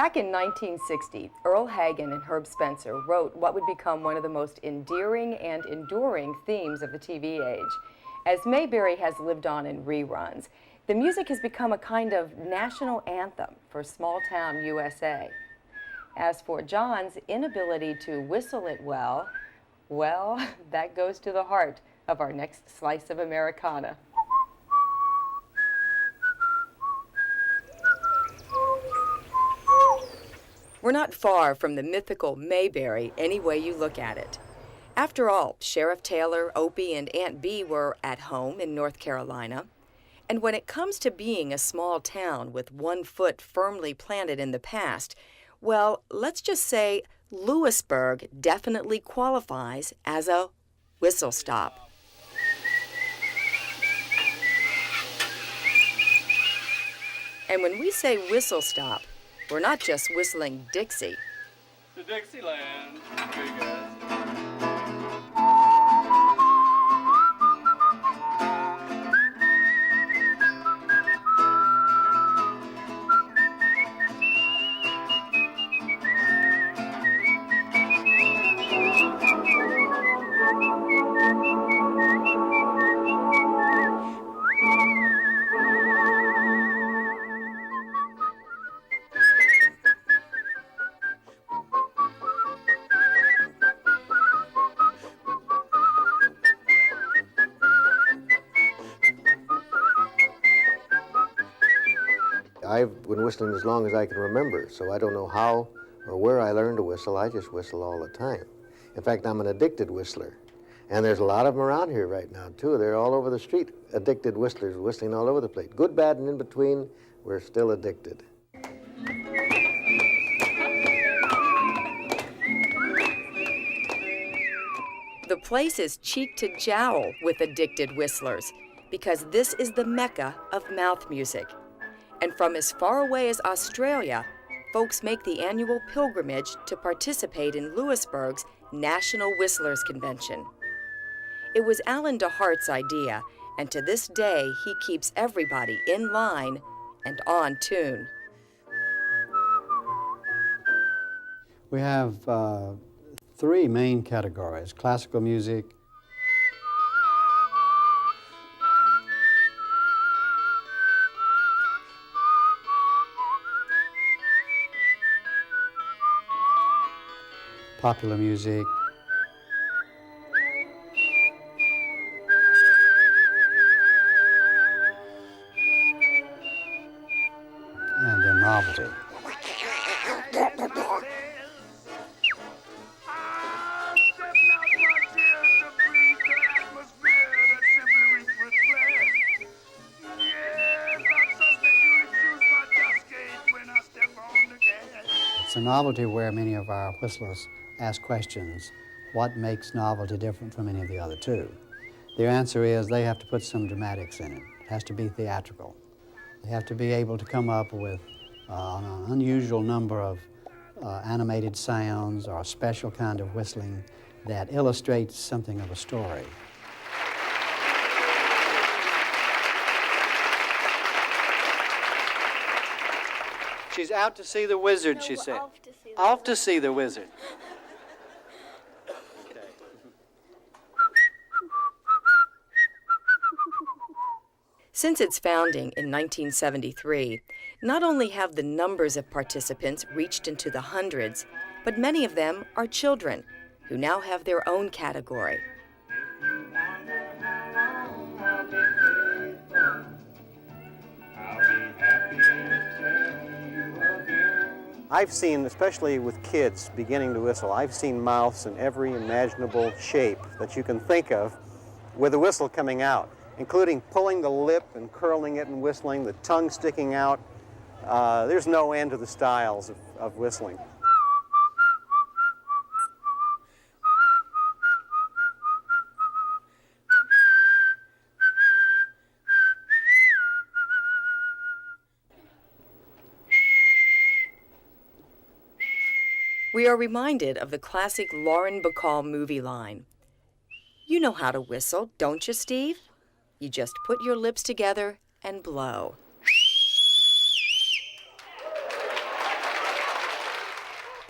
Back in 1960, Earl Hagen and Herb Spencer wrote what would become one of the most endearing and enduring themes of the TV age. As Mayberry has lived on in reruns, the music has become a kind of national anthem for small-town USA. As for John's inability to whistle it well, that goes to the heart of our next slice of Americana. We're not far from the mythical Mayberry any way you look at it. After all, Sheriff Taylor, Opie, and Aunt Bee were at home in North Carolina. And when it comes to being a small town with one foot firmly planted in the past, well, let's just say Louisburg definitely qualifies as a whistle stop. And when we say whistle stop, we're not just whistling Dixie. To Dixieland, big ass. I've been whistling as long as I can remember, so I don't know how or where I learned to whistle. I just whistle all the time. In fact, I'm an addicted whistler. And there's a lot of them around here right now, too. They're all over the street, addicted whistlers, whistling all over the place. Good, bad, and in between, we're still addicted. The place is cheek to jowl with addicted whistlers because this is the mecca of mouth music. And from as far away as Australia, folks make the annual pilgrimage to participate in Louisburg's National Whistlers Convention. It was Alan DeHart's idea, and to this day, he keeps everybody in line and on tune. We have three main categories: classical music, popular music, and then novelty. It's a novelty where many of our whistlers ask questions. What makes novelty different from any of the other two? Their answer is they have to put some dramatics in it. It has to be theatrical. They have to be able to come up with an unusual number of animated sounds or a special kind of whistling that illustrates something of a story. She's out to see the wizard, no, she said. Off to see the wizard. Okay. Since its founding in 1973, not only have the numbers of participants reached into the hundreds, but many of them are children who now have their own category. I've seen, especially with kids beginning to whistle, I've seen mouths in every imaginable shape that you can think of with the whistle coming out, including pulling the lip and curling it and whistling, the tongue sticking out. There's no end to the styles of whistling. We are reminded of the classic Lauren Bacall movie line. You know how to whistle, don't you, Steve? You just put your lips together and blow.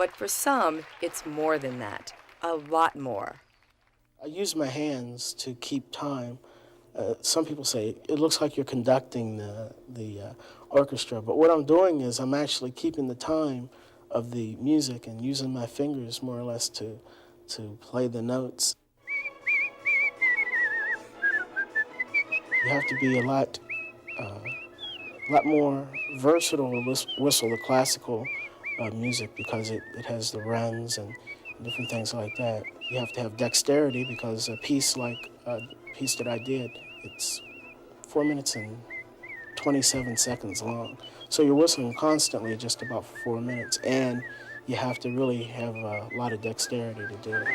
But for some, it's more than that, a lot more. I use my hands to keep time. Some people say it looks like you're conducting the orchestra, but what I'm doing is I'm actually keeping the time of the music and using my fingers more or less to play the notes. You have to be a lot more versatile to whistle the classical music because it has the runs and different things like that. You have to have dexterity because a piece like the piece that I did, it's 4 minutes and 27 seconds long. So you're whistling constantly just about for 4 minutes, and you have to really have a lot of dexterity to do it.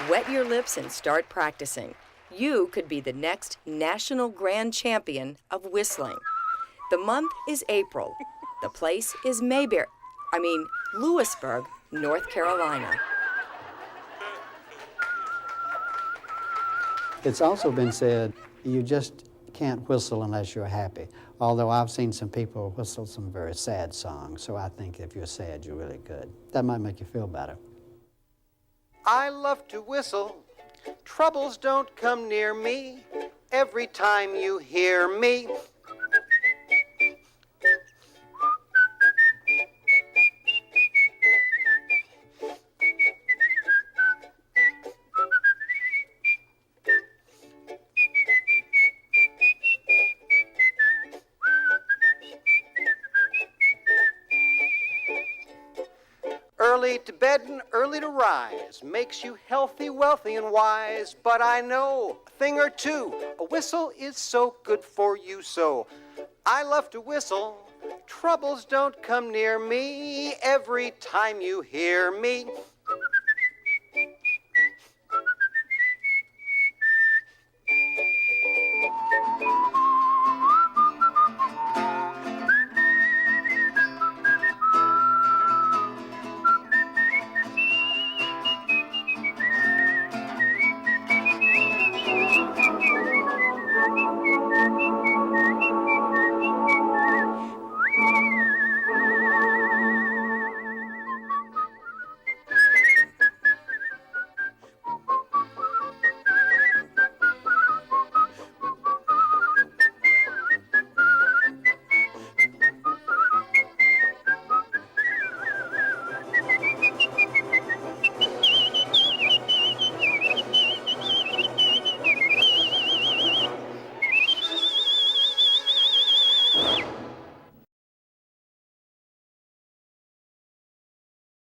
Wet your lips and start practicing. You could be the next national grand champion of whistling. The month is April. The place is Louisburg, North Carolina. It's also been said you just can't whistle unless you're happy. Although I've seen some people whistle some very sad songs, so I think if you're sad, you're really good. That might make you feel better. I love to whistle. Troubles don't come near me. Every time you hear me. Early to bed and early to rise makes you healthy, wealthy, and wise. But I know a thing or two. A whistle is so good for you. So I love to whistle. Troubles don't come near me. Every time you hear me.